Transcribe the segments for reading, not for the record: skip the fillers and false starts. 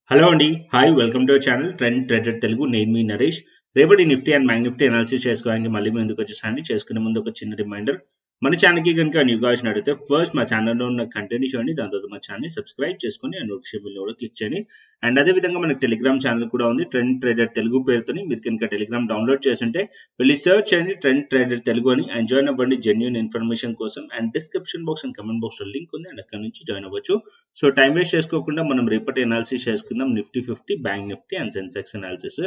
Hello అండి. Hi. Welcome to our channel trend trader Telugu. నేను మీ నరేష్. రేపటి Nifty and bank Nifty analysis చేసుకోవడానికి మళ్ళీ మీ ముందుకు వచ్చేసానండి. చేసుకునే ముందు ఒక చిన్న రిమైండర్, మన ఛానల్కి కనుక న్యూగా వచ్చినట్టయితే ఫస్ట్ మా ఛానల్లో ఉన్న కంటెంట్ చూడండి, దాని తర్వాత మా ఛానల్ని సబ్స్క్రైబ్ చేసుకొని అండ్ నోటిఫికేషన్ బిల్ కూడా క్లిక్ చేయండి. అండ్ అదేవిధంగా మనకి టెలిగ్రామ్ ఛానల్ కూడా ఉంది, ట్రెండ్ ట్రేడర్ తెలుగు పేరుతోని. మీరు కనుక టెలిగ్రామ్ డౌన్లోడ్ చేస్తుంటే వెళ్ళి సర్చ్ చేయండి ట్రెండ్ ట్రేడర్ తెలుగు అని, అండ్ జాయిన్ అవ్వండి జెన్యూన్ ఇన్ఫర్మేషన్ కోసం. And description box and comment బాక్స్లో లింక్ ఉంది, అండ్ అక్కడ నుంచి జాయిన్ అవ్వచ్చు. సో టైం వేస్ట్ చేసుకోకుండా మనం రేపటి అనాలిసిస్ చేసుకుందాం, Nifty 50, bank Nifty and Sensex analysis.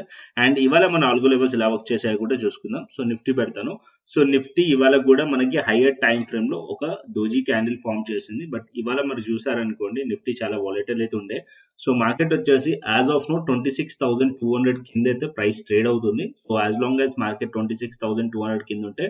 And ఇవాళ మన 4 లెవెల్స్ ఎలా వర్క్ చేసాయో కూడా చూసుకుందాం. సో నిఫ్టీ పెడతాను. సో నిఫ్టీ ఇవాళ కూడా మనకి హైయర్ టైం ఫ్రేమ్ లో ఒక దోజీ క్యాండిల్ ఫామ్ చేసింది. బట్ ఇవాళ మరి చూసారనుకోండి, నిఫ్టీ చాలా వాలటైల్ అయితే ఉండే. సో మార్కెట్ వచ్చేసి యాజ్ ఆఫ్ నో 26,200 కింద అయితే ప్రైస్ ట్రేడ్ అవుతుంది. So as long as market 26,200 కింద ఉంటే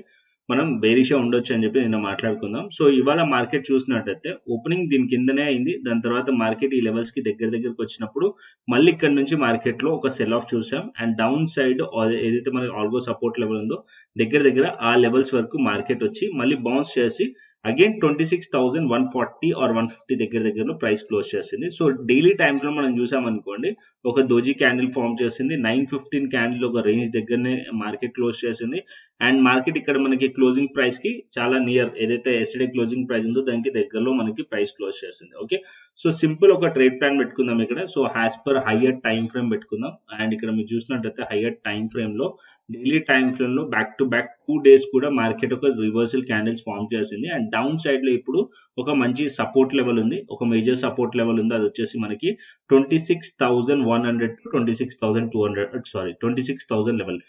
మనం బేరిషా ఉండొచ్చు అని చెప్పి నిన్న మాట్లాడుకుందాం. సో ఇవాళ మార్కెట్ చూసినట్టయితే ఓపెనింగ్ దీని కిందనే అయింది. దాని తర్వాత మార్కెట్ ఈ లెవెల్స్ కి దగ్గరకు వచ్చినప్పుడు మళ్ళీ ఇక్కడ నుంచి మార్కెట్ లో ఒక సెల్ ఆఫ్ చూసాం. అండ్ డౌన్ సైడ్ ఏదైతే మనకి ఆల్గో సపోర్ట్ లెవెల్ ఉందో దగ్గర ఆ లెవెల్స్ వరకు మార్కెట్ వచ్చి మళ్ళీ బౌన్స్ చేసి అగైన్ 26,140 ఆర్ 150 దగ్గరలో ప్రైస్ క్లోజ్ చేసింది. సో డైలీ టైమ్స్ లో మనం చూసామనుకోండి, ఒక దోజీ క్యాండిల్ ఫామ్ చేసింది. 915 క్యాండిల్ ఒక రేంజ్ దగ్గరనే మార్కెట్ క్లోజ్ చేసింది. అండ్ మార్కెట్ ఇక్కడ మనకి క్లోజింగ్ ప్రైస్ కి చాలా నియర్, ఏదైతే ఎస్టర్డే క్లోజింగ్ ప్రైస్ ఉందో దానికి దగ్గరలో మనకి ప్రైస్ క్లోజ్ చేసింది. ఓకే, సో సింపుల్ ఒక ట్రేడ్ ప్లాన్ పెట్టుకుందాం ఇక్కడ. So as per hire time frame పెట్టుకుందాం. అండ్ ఇక్కడ మీరు చూసినట్టయితే హైయర్ టైం ఫ్రేమ్ లో డైలీ టైం ఫ్రేమ్ లో బ్యాక్ టు బ్యాక్ 2 days కూడా మార్కెట్ ఒక రివర్సల్ క్యాండిల్స్ ఫామ్ చేసింది. అండ్ డౌన్ సైడ్ లో ఇప్పుడు ఒక మంచి సపోర్ట్ లెవెల్ ఉంది, ఒక మేజర్ సపోర్ట్ లెవెల్ ఉంది. అది వచ్చేసి మనకి 26,100 to 26,200, sorry 26,000 level,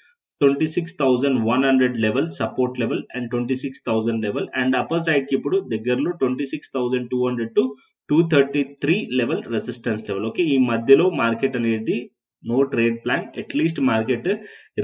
26,100 level support level and 26,000 level. And upper side కి ఇప్పుడు దగ్గరలో 26,200 టు 233 లెవెల్ రెసిస్టెన్స్ లెవెల్. ఓకే, ఈ మధ్యలో మార్కెట్ అనేది no trade plan, at least market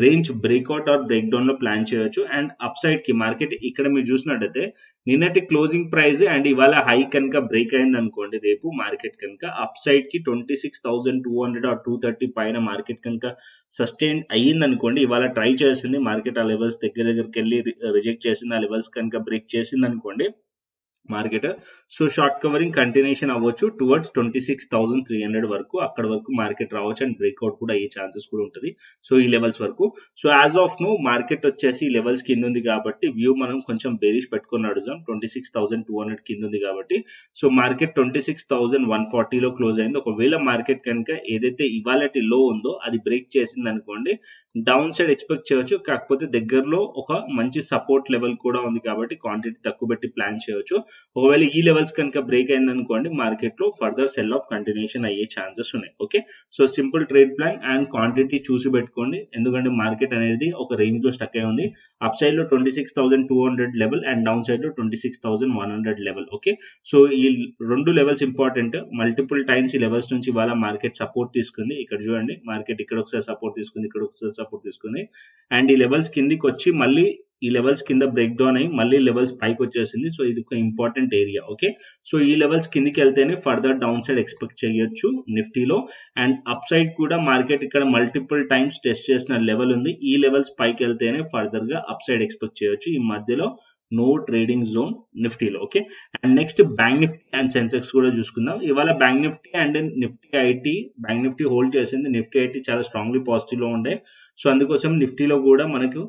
range breakout or break down లో ప్లాన్ చేయొచ్చు. అండ్ అప్ సైడ్ కి మార్కెట్ ఇక్కడ మీరు చూసినట్టయితే నిన్నటి క్లోజింగ్ ప్రైస్ అండ్ ఇవాళ హై కనుక బ్రేక్ అయింది అనుకోండి, రేపు మార్కెట్ కనుక అప్ సైడ్ కి 26,200 ఆర్ 230 పైన మార్కెట్ కనుక సస్టైన్ అయ్యింది అనుకోండి, ఇవాళ ట్రై చేసింది మార్కెట్ ఆ లెవెల్స్ దగ్గరికి వెళ్ళి రిజెక్ట్ చేసింది, ఆ లెవెల్స్ కనుక బ్రేక్ చేసింది అనుకోండి market, so short covering continuation అవ్వచ్చు టువర్డ్స్ 26,300 వరకు. అక్కడ వరకు మార్కెట్ రావచ్చు అండ్ బ్రేక్అవుట్ కూడా అయ్యే ఛాన్సెస్ కూడా ఉంటుంది. సో ఈ లెవెల్స్ వరకు. So as of now market వచ్చేసి ఈ లెవెల్స్ కింద ఉంది కాబట్టి వ్యూ మనం కొంచెం బేరిష్ పెట్టుకుని నడుద్దాం. 26,200 కింద ఉంది కాబట్టి. సో మార్కెట్ 26,140 లో క్లోజ్ అయింది. ఒకవేళ మార్కెట్ కనుక ఏదైతే ఇవాళటి లో ఉందో అది బ్రేక్ చేసింది అనుకోండి, డౌన్ సైడ్ ఎక్స్పెక్ట్ చేయొచ్చు. కాకపోతే దగ్గరలో ఒక మంచి సపోర్ట్ లెవెల్ కూడా ఉంది కాబట్టి క్వాంటిటీ తక్కువ పెట్టి ప్లాన్ చేయొచ్చు. ఒకవేళ ఈ లెవెల్స్ కనుక బ్రేక్ అయింది అనుకోండి, మార్కెట్ లో ఫర్దర్ సెల్ ఆఫ్ కంటిన్యూషన్ అయ్యే ఛాన్సెస్ ఉన్నాయి. Okay, so simple trade plan and quantity చూసి పెట్టుకోండి, ఎందుకంటే మార్కెట్ అనేది ఒక రేంజ్ లో స్టక్ అయి ఉంది. అప్ సైడ్ లో 26,200 లెవెల్ అండ్ డౌన్ సైడ్ లో 26,100 లెవెల్. ఓకే, సో ఈ రెండు లెవెల్స్ ఇంపార్టెంట్. మల్టిపుల్ టైమ్స్ ఈ లెవెల్స్ నుంచి ఇవాళ మార్కెట్ సపోర్ట్ తీసుకుంది. ఇక్కడ చూడండి, మార్కెట్ ఇక్కడ ఒకసారి సపోర్ట్ తీసుకుంది, ఇక్కడ ఒకసారి సపోర్ట్ తీసుకుంది. అండ్ ఈ లెవెల్స్ కిందికి వచ్చి మళ్ళీ ఈ లెవెల్స్ కింద బ్రేక్ డౌన్ అయ్యి మళ్ళీ లెవెల్స్ పైకి వచ్చేసింది. సో ఇది ఒక ఇంపార్టెంట్ ఏరియా. ఓకే, సో ఈ లెవెల్స్ కిందికి వెళ్తేనే ఫర్దర్ డౌన్ సైడ్ ఎక్స్పెక్ట్ చేయొచ్చు నిఫ్టీలో. అండ్ అప్ సైడ్ కూడా మార్కెట్ ఇక్కడ మల్టిపుల్ టైమ్స్ టెస్ట్ చేసిన లెవెల్ ఉంది. ఈ లెవెల్స్ పైకి వెళ్తేనే ఫర్దర్ గా అప్ సైడ్ ఎక్స్పెక్ట్ చేయొచ్చు. ఈ మధ్యలో నో ట్రేడింగ్ జోన్ నిఫ్టీలో. Okay, and next bank Nifty and Sensex కూడా చూసుకుందాం. ఇవాళ bank Nifty and Nifty IT, bank Nifty hold చేసింది, నిఫ్టీ ఐటీ చాలా స్ట్రాంగ్లీ పాజిటివ్ లో ఉండే. సో అందుకోసం నిఫ్టీలో కూడా మనకు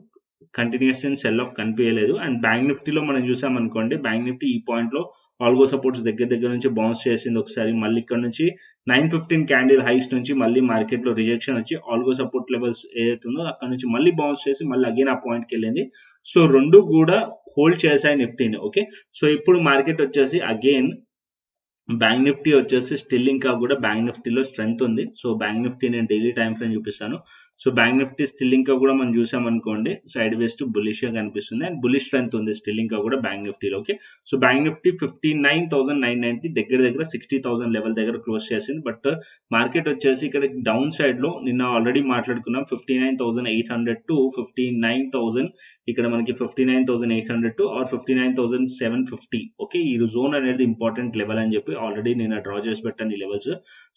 కంటిన్యూషన్ సెల్ ఆఫ్ కనిపించలేదు. అండ్ బ్యాంక్ నిఫ్టీలో మనం చూసామనుకోండి, బ్యాంక్ నిఫ్టీ ఈ పాయింట్ లో ఆల్గో సపోర్ట్స్ దగ్గర నుంచి బౌన్స్ చేసింది ఒకసారి. మళ్ళీ ఇక్కడ నుంచి 915 క్యాండిల్ హైస్ నుంచి మళ్ళీ మార్కెట్ లో రిజెక్షన్ వచ్చి ఆల్గో సపోర్ట్ లెవెల్స్ ఏదైతుందో అక్కడ నుంచి మళ్ళీ బౌన్స్ చేసి మళ్ళీ అగైన్ ఆ పాయింట్ కి వెళ్ళింది. సో రెండు కూడా హోల్డ్ చేశాయి నిఫ్టీని. ఓకే, సో ఇప్పుడు మార్కెట్ వచ్చేసి అగైన్ బ్యాంక్ నిఫ్టీ వచ్చేసి స్టిల్ ఇంకా కూడా బ్యాంక్ నిఫ్టీలో స్ట్రెంత్ ఉంది. సో బ్యాంక్ నిఫ్టీ నేను డైలీ టైం ఫ్రేమ్ చూపిస్తాను. సో బ్యాంక్ నిఫ్టీ స్టిల్ ఇంకా కూడా మనం చూసామనుకోండి, సైడ్ వేస్ట్ బులిష్ గా కనిపిస్తుంది అండ్ బులిష్ స్ట్రెంత్ ఉంది స్టిల్ ఇంకా కూడా బ్యాంక్ నిఫ్టీలో. ఓకే, సో బ్యాంక్ నిఫ్టీ 59,990 దగ్గర 60,000 లెవెల్ దగ్గర క్లోజ్ చేసింది. బట్ మార్కెట్ వచ్చేసి ఇక్కడ డౌన్ సైడ్ లో నిన్న ఆల్రెడీ మాట్లాడుకున్నాం 59,800 టు 59,000, ఇక్కడ మనకి 59,800 టు ఆర్ 59,750. ఓకే, ఈ జోన్ అనేది ఇంపార్టెంట్ లెవెల్ అని చెప్పి ఆల్రెడీ నేను డ్రా చేసి పెట్టాను ఈ లెవెల్స్.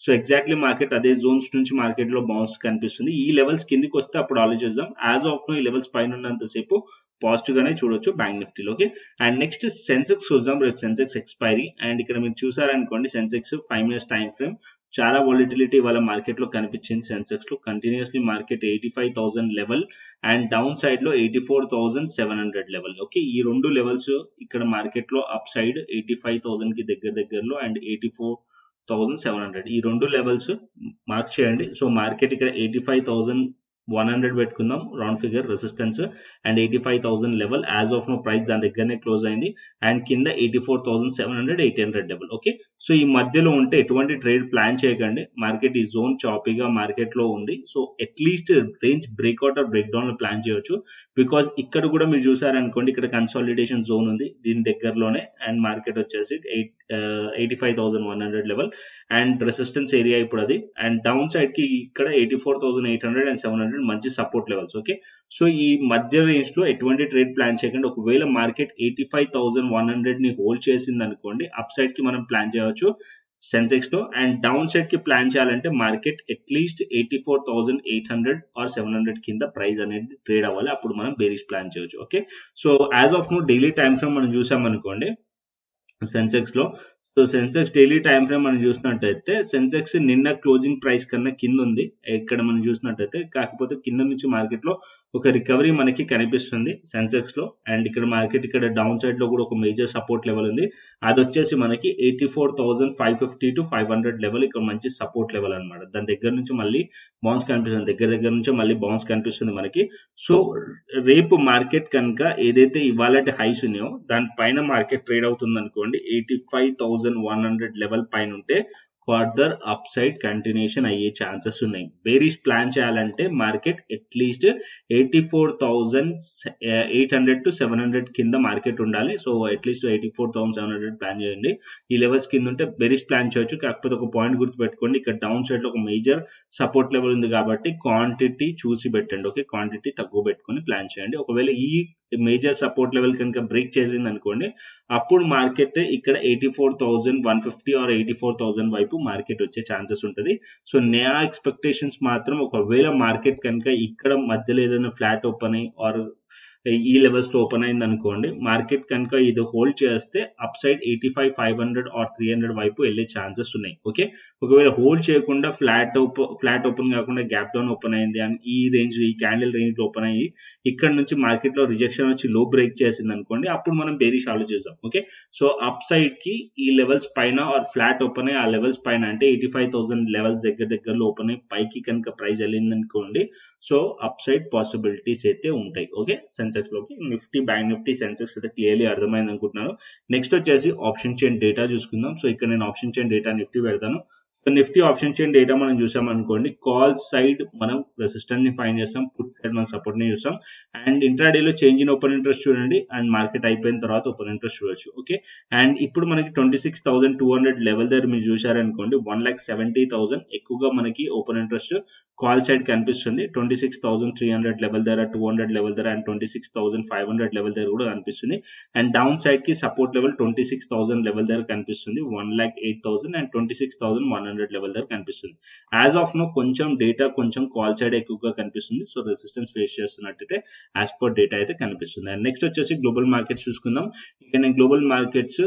సో ఎగ్జాక్ట్లీ మార్కెట్ అదే జోన్స్ నుంచి మార్కెట్ లో బౌన్స్ కనిపిస్తుంది. ఈ లెవెల్ లెవెల్స్ కిందికి వస్తే అప్పుడు ఆలోచిద్దాం. యాజ్ ఆఫ్ నో ఈ లెవెల్స్ పైన ఉన్నంతసేపు పాజిటివ్ గానే చూడొచ్చు బ్యాంక్ నిఫ్టీలో. ఓకే, అండ్ నెక్స్ట్ సెన్సెక్స్ చూద్దాం. రేపు సెన్సెక్స్ ఎక్స్పైరీ, అండ్ ఇక్కడ మీరు చూసారనుకోండి సెన్సెక్స్ 5 minutes టైం ఫ్రేమ్ చాలా వాలిటిలిటీ వాళ్ళ మార్కెట్ లో కనిపించింది. సెన్సెక్స్ లో continuously market 85,000 level and down side లో 84,700 లెవెల్. ఓకే, ఈ రెండు లెవెల్స్ ఇక్కడ మార్కెట్ లో అప్ సైడ్ 85,000 కి దగ్గరలో అండ్ 84,700 ఈ రెండు లెవెల్స్ మార్క్ చేయండి. సో మార్కెట్ ఇక్కడ 85,100 పెట్టుకుందాం round figure resistance and 85,000 level. As of now price దాని దగ్గరనే క్లోజ్ అయింది అండ్ కింద 84,700 800 లెవెల్. ఓకే, సో ఈ మధ్యలో ఉంటే ఎటువంటి ట్రేడ్ ప్లాన్ చేయకండి. మార్కెట్ ఈ జోన్ చాపీగా మార్కెట్ లో ఉంది. So at least range breakout or break down లో ప్లాన్ చేయొచ్చు. బికాస్ ఇక్కడ కూడా మీరు చూసారనుకోండి ఇక్కడ కన్సాలిడేషన్ జోన్ ఉంది దీని దగ్గరలోనే అండ్ మార్కెట్ వచ్చేసి 85,100 లెవెల్ అండ్ రెసిస్టెన్స్ ఏరియా ఇప్పుడు అది. అండ్ డౌన్ సైడ్ కి ఇక్కడ 84,800 అండ్ 700 మంచి సపోర్ట్ లెవెల్స్. ఓకే, సో ఈ మధ్య రేంజ్ లో ఎటువంటి ట్రేడ్ ప్లాన్ చేయకండి. ఒకవేళ మార్కెట్ 85,100 ని హోల్డ్ చేసింది అనుకోండి అప్ సైడ్ కి మనం ప్లాన్ చేయవచ్చు సెన్సెక్స్ లో. అండ్ డౌన్ సైడ్ కి ప్లాన్ చేయాలంటే మార్కెట్ అట్లీస్ట్ 84,800 ఆర్ 700 కింద ప్రైస్ అనేది ట్రేడ్ అవ్వాలి. అప్పుడు మనం బేరిష్ ప్లాన్ చేయొచ్చు. Okay, so as of now daily time frame మనం చూసాం అనుకోండి సెన్సెక్స్ లో. So Sensex daily time frame మనం చూసినట్టయితే సెన్సెక్స్ నిన్న క్లోజింగ్ ప్రైస్ కన్నా కింద ఉంది ఇక్కడ మనం చూసినట్టయితే. కాకపోతే కింద నుంచి మార్కెట్ లో ఒక రికవరీ మనకి కనిపిస్తుంది సెన్సెక్స్ లో. అండ్ ఇక్కడ మార్కెట్ ఇక్కడ డౌన్ సైడ్ లో కూడా ఒక మేజర్ సపోర్ట్ లెవెల్ ఉంది. అది వచ్చేసి మనకి 84,550 to 500 లెవెల్ ఇక్కడ మంచి సపోర్ట్ లెవెల్ అనమాట. దాని దగ్గర నుంచి మళ్ళీ బౌన్స్ కనిపిస్తుంది, దగ్గర నుంచి మళ్ళీ బౌన్స్ కనిపిస్తుంది మనకి. సో రేపు మార్కెట్ కనుక ఏదైతే ఇవాళ హైస్ ఉన్నాయో దానిపైన మార్కెట్ ట్రేడ్ అవుతుంది అనుకోండి 85,100 లెవెల్ పైన ఉంటే ఫర్దర్ అప్ సైడ్ కంటిన్యూషన్ అయ్యే ఛాన్సెస్ ఉన్నాయి. బేరిష్ ప్లాన్ చేయాలంటే మార్కెట్ అట్లీస్ట్ 84,800 to 700 కింద మార్కెట్ ఉండాలి. సో అట్లీస్ట్ 84,700 ప్లాన్ చేయండి. ఈ లెవెల్స్ కింద ఉంటే బేరిష్ ప్లాన్ చేయొచ్చు. కాకపోతే ఒక పాయింట్ గుర్తుపెట్టుకోండి, ఇక్కడ డౌన్ సైడ్ లో ఒక మేజర్ సపోర్ట్ లెవెల్ ఉంది కాబట్టి క్వాంటిటీ చూసి పెట్టండి. ఓకే, క్వాంటిటీ తక్కువ పెట్టుకొని ప్లాన్ చేయండి. ఒకవేళ ఈ మేజర్ సపోర్ట్ లెవెల్ కనుక బ్రేక్ చేసింది అనుకోండి అప్పుడు మార్కెట్ ఇక్కడ 84,150 ఆర్ 84,000 వైపు మార్కెట్ వచ్చే ఛాన్సెస్ ఉంటుంది. సో నా ఎక్స్పెక్టేషన్స్ మాత్రం ఒకవేళ మార్కెట్ కనుక ఇక్కడ మధ్యలో ఏదైనా ఫ్లాట్ ఓపెన్ అయ్యి ఆర్ ఈ లెవెల్స్ లో ఓపెన్ అయింది అనుకోండి మార్కెట్ కనుక ఇది హోల్డ్ చేస్తే అప్ సైడ్ 85,500 ఆర్ 300 వైపు వెళ్ళే ఛాన్సెస్ ఉన్నాయి. ఓకే, ఒకవేళ హోల్డ్ చేయకుండా ఫ్లాట్ ఓపెన్ కాకుండా గ్యాప్ డౌన్ ఓపెన్ అయింది అండ్ ఈ రేంజ్ ఈ క్యాండిల్ రేంజ్ లో ఓపెన్ అయ్యి ఇక్కడ నుంచి మార్కెట్ లో రిజెక్షన్ వచ్చి లో బ్రేక్ చేసింది అనుకోండి అప్పుడు మనం బేరిష్ ఆలోచిద్దాం. ఓకే, సో అప్ సైడ్ కి ఈ లెవెల్స్ పైన ఆర్ ఫ్లాట్ ఓపెన్ అయ్యి ఆ లెవెల్స్ పైన అంటే 85,000 లెవెల్స్ దగ్గరలో ఓపెన్ అయ్యి పైకి కనుక ప్రైస్ వెళ్ళింది అనుకోండి సో అప్ సైడ్ పాసిబిలిటీస్ అయితే ఉంటాయి. ఓకే, సెన్సెక్స్ లోకి నిఫ్టీ బ్యాంక్ నిఫ్టీ సెన్సెక్స్ అయితే క్లియర్లీ అర్థమైంది అనుకుంటున్నాను. నెక్స్ట్ వచ్చేసి ఆప్షన్ చైన్ డేటా చూసుకుందాం. సో ఇక్కడ నేను ఆప్షన్ చైన్ డేటా నిఫ్టీ పెడతాను. నిఫ్టీ ఆప్షన్ చైన్ డేటా మనం చూసాం అనుకోండి కాల్ సైడ్ మనం రెసిస్టెన్స్ ని ఫైండ్ చేస్తాం, పుట్ సైడ్ మనం సపోర్ట్ ని చూస్తాం అండ్ ఇంట్రాడేలో చేంజ్ ఇన్ ఓపెన్ ఇంట్రెస్ట్ చూడండి అండ్ మార్కెట్ అయిపోయిన తర్వాత ఓపెన్ ఇంట్రెస్ట్ చూడొచ్చు. ఓకే, అండ్ ఇప్పుడు మనకి 26,200 లెవెల్ దగ్గర మీరు చూసారనుకోండి 1,70,000 ఎక్కువగా మనకి ఓపెన్ ఇంట్రెస్ట్ కాల్ సైడ్ కనిపిస్తుంది. 26,300 లెవెల్ దగ్గర 200 లెవెల్ దగ్గర అండ్ 26,500 లెవెల్ దగ్గర కూడా కనిపిస్తుంది. అండ్ డౌన్ సైడ్ కి సపోర్ట్ లెవెల్ 26,000 లెవెల్ దగ్గర కనిపిస్తుంది, 1,08,000 అండ్ 26,100 లెవెల్ దగ్గర కనిపిస్తుంది. యాజ్ ఆఫ్ నో కొంచెం డేటా కొంచెం కాల్ సైడ్ ఎక్కువగా కనిపిస్తుంది. సో రెసిస్టెన్స్ ఫేస్ చేస్తున్నట్టయితే యాజ్ పర్ డేటా అయితే కనిపిస్తుంది. అండ్ నెక్స్ట్ వచ్చేసి గ్లోబల్ మార్కెట్స్ చూసుకుందాం. ఇక నేను గ్లోబల్ మార్కెట్స్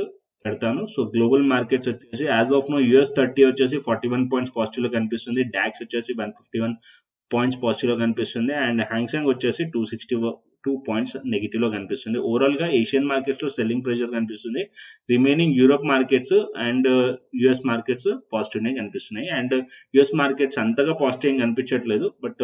పెడతాను. సో గ్లోబల్ మార్కెట్స్ వచ్చేసి యాజ్ ఆఫ్ నో US30 వచ్చేసి 41 పాయింట్స్ పాజిటివ్ లో కనిపిస్తుంది, డాక్స్ వచ్చేసి 151 పాయింట్స్ పాజిటివ్ లో కనిపిస్తుంది అండ్ హ్యాంగ్సెంగ్ వచ్చేసి 262 పాయింట్స్ నెగిటివ్ లో కనిపిస్తుంది. ఓవరాల్ గా ఏషియన్ మార్కెట్స్ లో సెల్లింగ్ ప్రెషర్ కనిపిస్తుంది. Remaining Europe markets and US markets positive నే కనిపిస్తున్నాయి అండ్ యుఎస్ మార్కెట్స్ అంతగా పాజిటివ్ కనిపించట్లేదు బట్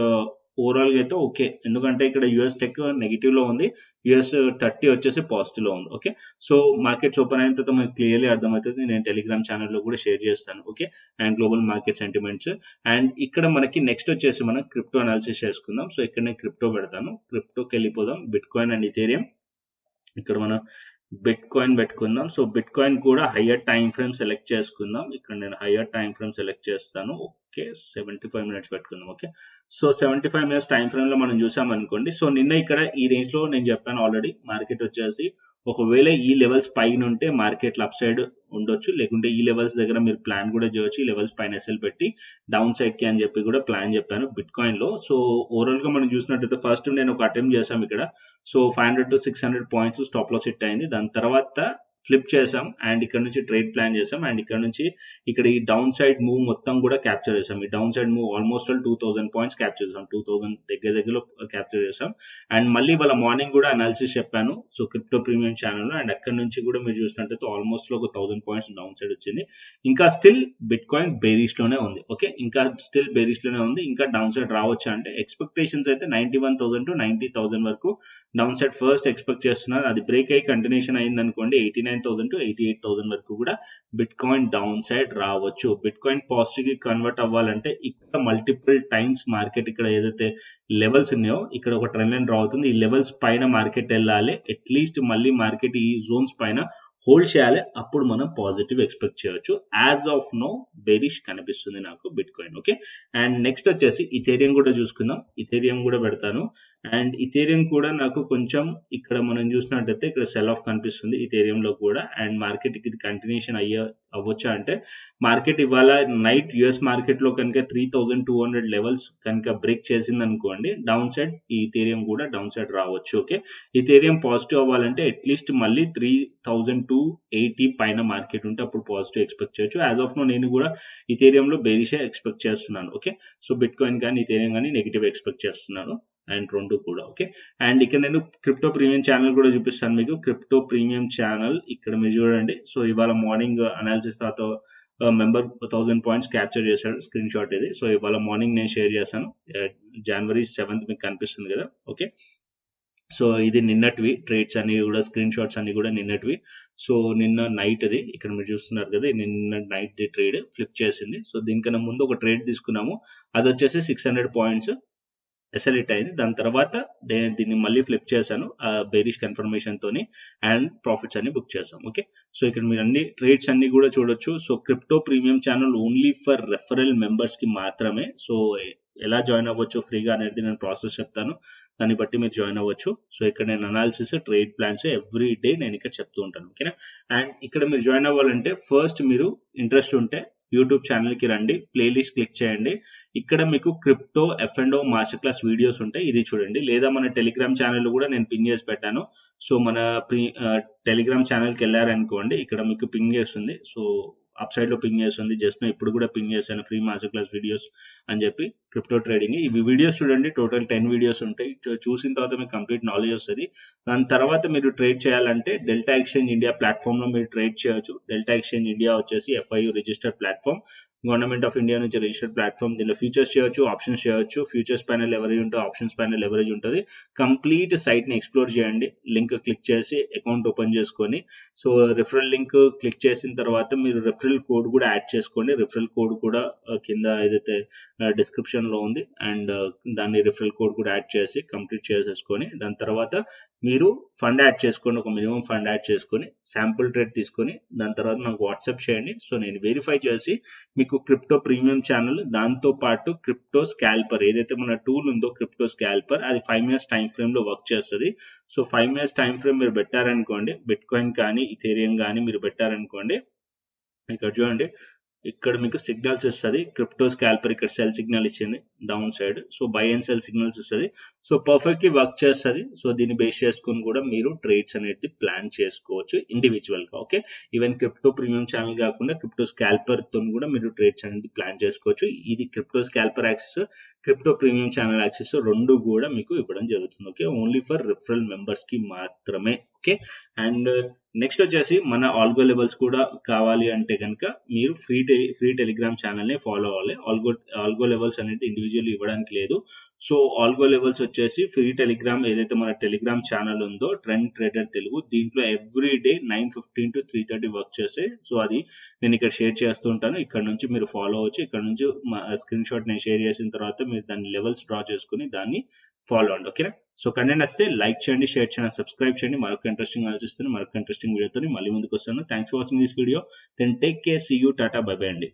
ఓవరాల్ గా అయితే ఓకే, ఎందుకంటే ఇక్కడ యుఎస్ టెక్ నెగిటివ్ లో ఉంది, US30 వచ్చేసి పాజిటివ్ లో ఉంది. ఓకే, సో మార్కెట్స్ ఓపెన్ అయిన తర్వాత మనకి క్లియర్లీ అర్థమవుతుంది, నేను టెలిగ్రామ్ ఛానల్లో కూడా షేర్ చేస్తాను. Okay, and global market sentiments and ఇక్కడ మనకి నెక్స్ట్ వచ్చేసి మనం క్రిప్టో అనాలిసిస్ చేసుకుందాం. సో ఇక్కడ నేను క్రిప్టో పెడతాను, క్రిప్టోకి వెళ్ళిపోదాం. బిట్ కాయిన్ అండ్ ఇథేరియం ఇక్కడ మనం బిట్ కాయిన్ పెట్టుకుందాం. సో బిట్ కాయిన్ కూడా హయ్యర్ టైం ఫ్రేమ్ సెలెక్ట్ చేసుకుందాం. ఇక్కడ నేను హయ్యర్ టైం ఫ్రేమ్ సెలెక్ట్ చేస్తాను. ఓకే, 75 minutes పెట్టుకుందాం. Okay, so 75 minutes time frame లో మనం చూసాం అనుకోండి. సో నిన్న ఇక్కడ ఈ రేంజ్ లో నేను చెప్పాను ఆల్రెడీ మార్కెట్ వచ్చేసి ఒకవేళ ఈ లెవెల్స్ పైన ఉంటే మార్కెట్ అప్ సైడ్ ఉండొచ్చు, లేకుంటే ఈ లెవెల్స్ దగ్గర మీరు ప్లాన్ కూడా చేయొచ్చు. ఈ లెవెల్స్ పైన ఎస్ఎల్ పెట్టి డౌన్ సైడ్ కి అని చెప్పి కూడా ప్లాన్ చెప్పాను బిట్ కాయిన్ లో. సో ఓవరాల్ గా మనం చూసినట్టయితే ఫస్ట్ నేను ఒక అటెంప్ట్ చేశాం ఇక్కడ. So 500 to 600 points stop loss hit అయింది. దాని తర్వాత ఫ్లిప్ చేసాం అండ్ ఇక్కడ నుంచి ట్రేడ్ ప్లాన్ చేసాం అండ్ ఇక్కడ నుంచి ఇక్కడ ఈ డౌన్ సైడ్ మూవ్ మొత్తం కూడా క్యాప్చర్ చేసాం. ఈ down side move almost 2000 points capture చేసాం, 2000 దగ్గరలో క్యాప్చర్ చేసాం. అండ్ మళ్ళీ వాళ్ళ మార్నింగ్ కూడా అనాలిసిస్ చెప్పాను సో క్రిప్టో ప్రీమియం ఛానల్లో, అండ్ అక్కడ నుంచి కూడా మీరు చూసినట్టయితే ఆల్మోస్ట్ ఒక 1000 పాయింట్స్ డౌన్ సైడ్ వచ్చింది. ఇంకా స్టిల్ బిట్ కాయిన్ బేరిష్ లోనే ఉంది. ఓకే, ఇంకా స్టిల్ బేరిష్ లోనే ఉంది. ఇంకా డౌన్ సైడ్ రావచ్చు అంటే ఎక్స్పెక్టేషన్స్ అయితే 91,000 to 90,000 వరకు డౌన్ సైడ్ ఫస్ట్ ఎక్స్పెక్ట్ చేస్తున్నారు. అది బ్రేక్ అయ్యి కంటిన్యూషన్ అయింది అనుకోండి 89,000 to 88,000 వరకు కూడా బిట్ కాయిన్ డౌన్ సైడ్ రావచ్చు. బిట్ కాయిన్ పాజిటివ్ కి కన్వర్ట్ అవ్వాలంటే ఇక్కడ మల్టిపుల్ టైమ్స్ మార్కెట్ ఇక్కడ ఏదైతే లెవెల్స్ ఉన్నాయో ఇక్కడ ఒక ట్రెండ్ లైన్ డ్రా అవుతుంది. ఈ లెవెల్స్ పైన మార్కెట్ వెళ్ళాలి, అట్లీస్ట్ మళ్ళీ మార్కెట్ ఈ జోన్స్ పైన హోల్డ్ చేయాలి, అప్పుడు మనం పాజిటివ్ ఎక్స్పెక్ట్ చేయొచ్చు. యాజ్ ఆఫ్ నో బేరిష్ కనిపిస్తుంది నాకు bit coin. Okay, and next వచ్చేసి ఇథేరియం కూడా చూసుకుందాం. ఇథేరియం కూడా పెడతాను. అండ్ ఇథేరియం కూడా నాకు కొంచెం ఇక్కడ మనం చూసినట్టయితే ఇక్కడ సెల్ ఆఫ్ కనిపిస్తుంది ఇథేరియంలో కూడా. అండ్ మార్కెట్ ఇది కంటిన్యూషన్ అవ్వచ్చా అంటే మార్కెట్ ఇవాళ నైట్ యుఎస్ మార్కెట్ లో కనుక 3200 లెవెల్స్ కనుక బ్రేక్ చేసింది అనుకోండి డౌన్ సైడ్ ఈ ఇథేరియం కూడా డౌన్ సైడ్ రావచ్చు. ఓకే, ఇథేరియం పాజిటివ్ అవ్వాలంటే అట్లీస్ట్ మళ్ళీ 3280 పైన మార్కెట్ ఉంటే అప్పుడు పాజిటివ్ ఎక్స్పెక్ట్ చేయొచ్చు. యాజ్ ఆఫ్ నో నేను కూడా ఇథేరియంలో బేరిషే ఎక్స్పెక్ట్ చేస్తున్నాను. ఓకే, సో బిట్ కాయిన్ కానీ ఇథేరియం కానీ నెగిటివ్ ఎక్స్పెక్ట్ చేస్తున్నాను అండ్ రెండు కూడా. ఓకే, అండ్ ఇక్కడ నేను క్రిప్టో ప్రీమియం ఛానల్ కూడా చూపిస్తాను మీకు. క్రిప్టో ప్రీమియం ఛానల్ ఇక్కడ మీరు చూడండి. సో ఇవాళ మార్నింగ్ అనాలిసిస్ తర్వాత మెంబర్ 1000 పాయింట్స్ క్యాప్చర్ చేశాడు, స్క్రీన్ షాట్ ఇది. సో ఇవాళ మార్నింగ్ నేను షేర్ చేశాను, January 7th మీకు కనిపిస్తుంది కదా. ఓకే, సో ఇది నిన్నటివి ట్రేడ్స్ అన్ని కూడా, స్క్రీన్ షాట్స్ అన్ని కూడా నిన్నటివి. సో నిన్న నైట్ అది ఇక్కడ మీరు చూస్తున్నారు కదా, నిన్న నైట్ ది ట్రేడ్ ఫ్లిప్ చేసింది. సో దీనికన్నా ముందు ఒక ట్రేడ్ తీసుకున్నాము, అది వచ్చేసి 600 పాయింట్స్ ఎస్ఎల్ హిట్ అయింది. దాని తర్వాత దీన్ని మళ్ళీ ఫ్లిప్ చేశాను బేరిష్ కన్ఫర్మేషన్ తోని అండ్ ప్రాఫిట్స్ అన్ని బుక్ చేశాం. ఓకే, సో ఇక్కడ మీరు అన్ని ట్రేడ్స్ అన్ని కూడా చూడొచ్చు. So crypto premium channel only for referral members కి మాత్రమే. సో ఎలా జాయిన్ అవ్వచ్చు ఫ్రీగా అనేది నేను ప్రాసెస్ చెప్తాను, దాన్ని బట్టి మీరు జాయిన్ అవ్వచ్చు. సో ఇక్కడ నేను analysis trade plans every day నేను ఇక్కడ చెప్తూ ఉంటాను. ఓకేనా, అండ్ ఇక్కడ మీరు జాయిన్ అవ్వాలంటే ఫస్ట్ మీరు ఇంట్రెస్ట్ ఉంటే యూట్యూబ్ ఛానల్ కి రండి, ప్లేలిస్ట్ క్లిక్ చేయండి. ఇక్కడ మీకు crypto F&O master class videos ఉంటాయి, ఇది చూడండి. లేదా మన టెలిగ్రామ్ ఛానల్ కూడా నేను పింగ్ చేసి పెట్టాను. సో మన టెలిగ్రామ్ ఛానల్కి వెళ్ళారనుకోండి ఇక్కడ మీకు పింగ్ చేస్తుంది. సో అప్ సైడ్ లో పింగ్ చేస్తుంది. జస్ట్ ఇప్పుడు కూడా పింగ్ చేశాను ఫ్రీ మాస్టర్ క్లాస్ వీడియోస్ అని చెప్పి క్రిప్టో ట్రేడింగ్. ఇవి వీడియోస్ చూడండి, టోటల్ 10 వీడియోస్ ఉంటాయి. చూసిన తర్వాత మీకు కంప్లీట్ నాలెడ్జ్ వస్తుంది. దాని తర్వాత మీరు ట్రేడ్ చేయాలంటే డెల్టా ఎక్స్చేంజ్ ఇండియా ప్లాట్ఫామ్ లో మీరు ట్రేడ్ చేయొచ్చు. డెల్టా ఎక్స్చేంజ్ ఇండియా వచ్చేసి FIU registered platform, government of India నుంచి రిజిస్టర్డ్ ప్లాట్ఫామ్. దీనిలో ఫ్యూచర్స్ చేయొచ్చు, ఆప్షన్స్ చేయొచ్చు. ఫ్యూచర్స్ పైన లెవరేజ్ ఉంటుంది, ఆప్షన్స్ పైన లెవరేజ్ ఉంటుంది. కంప్లీట్ సైట్ ని ఎక్స్ప్లోర్ చేయండి. లింక్ క్లిక్ చేసి అకౌంట్ ఓపెన్ చేసుకొని, సో రిఫరల్ లింక్ క్లిక్ చేసిన తర్వాత మీరు రిఫరల్ కోడ్ కూడా యాడ్ చేసుకోండి. రిఫరల్ కోడ్ కూడా కింద ఏదైతే డిస్క్రిప్షన్ లో ఉంది, అండ్ దాన్ని రిఫరల్ కోడ్ కూడా యాడ్ చేసి కంప్లీట్ చేసేసుకొని దాని తర్వాత మీరు ఫండ్ యాడ్ చేసుకోండి. ఒక మినిమం ఫండ్ యాడ్ చేసుకొని శాంపుల్ ట్రేడ్ తీసుకొని దాని తర్వాత నాకు వాట్సాప్ చేయండి. సో నేను వెరిఫై చేసి మీకు క్రిప్టో ప్రీమియం ఛానల్, దాంతో పాటు క్రిప్టో స్కాల్పర్ ఏదైతే మన టూల్ ఉందో క్రిప్టో స్కాల్పర్, అది 5 minutes టైం ఫ్రేమ్ లో వర్క్ చేస్తుంది. సో 5 minutes టైం ఫ్రేమ్ మీరు పెట్టారనుకోండి, బిట్ కాయిన్ కానీ ఇథేరియం కానీ మీరు పెట్టారనుకోండి, ఇక్కడ చూడండి ఇక్కడ మీకు సిగ్నల్స్ ఇస్తుంది. క్రిప్టో స్కాల్పర్ ఇక్కడ సెల్ సిగ్నల్ ఇచ్చింది down side. So by and cell signals ఇస్తుంది. సో పర్ఫెక్ట్లీ వర్క్ చేస్తుంది. సో దీన్ని బేస్ చేసుకుని కూడా మీరు ట్రేడ్స్ అనేది ప్లాన్ చేసుకోవచ్చు ఇండివిజువల్ గా. Okay, even crypto premium channel కాకుండా క్రిప్టో స్కాల్పర్ తో కూడా మీరు ట్రేడ్స్ అనేది ప్లాన్ చేసుకోవచ్చు. ఇది crypto స్కాల్పర్ access, crypto premium channel access రెండు కూడా మీకు ఇవ్వడం జరుగుతుంది. Okay, only for referral members కి మాత్రమే. ఓకే, అండ్ నెక్స్ట్ వచ్చేసి మన ఆల్గో లెవెల్స్ కూడా కావాలి అంటే కనుక మీరు ఫ్రీ టెలిగ్రామ్ ఛానల్ ని ఫాలో అవ్వాలి. ఆల్గో లెవెల్స్ అనేది ఇండివిజువల్ ఇవ్వడానికి లేదు. సో ఆల్గో లెవెల్స్ వచ్చేసి ఫ్రీ టెలిగ్రామ్ ఏదైతే మన టెలిగ్రామ్ ఛానల్ ఉందో ట్రెండ్ ట్రేడర్ తెలుగు, దీంట్లో ఎవ్రీ డే 9:15 to 3:30 వర్క్ చేస్తాయి. సో అది నేను ఇక్కడ షేర్ చేస్తూ ఉంటాను. ఇక్కడ నుంచి మీరు ఫాలో అవ్వచ్చు. ఇక్కడ నుంచి స్క్రీన్ షాట్ నేను షేర్ చేసిన తర్వాత మీరు దాని లెవెల్స్ డ్రా చేసుకుని దాన్ని ఫాలో అండి. ఓకేనా, సో కంటెంట్ వస్తే లైక్ చేయండి, షేర్ చేయండి, సబ్స్క్రైబ్ చేయండి. మరొక ఇంట్రెస్టింగ్ ఆలోచిస్తాను, మరొక ఇంట్రెస్టింగ్ వీడియోతో మళ్ళీ ముందుకు వస్తాను. Thanks for watching this video. Then take care, see you, tata, bye bye అండి.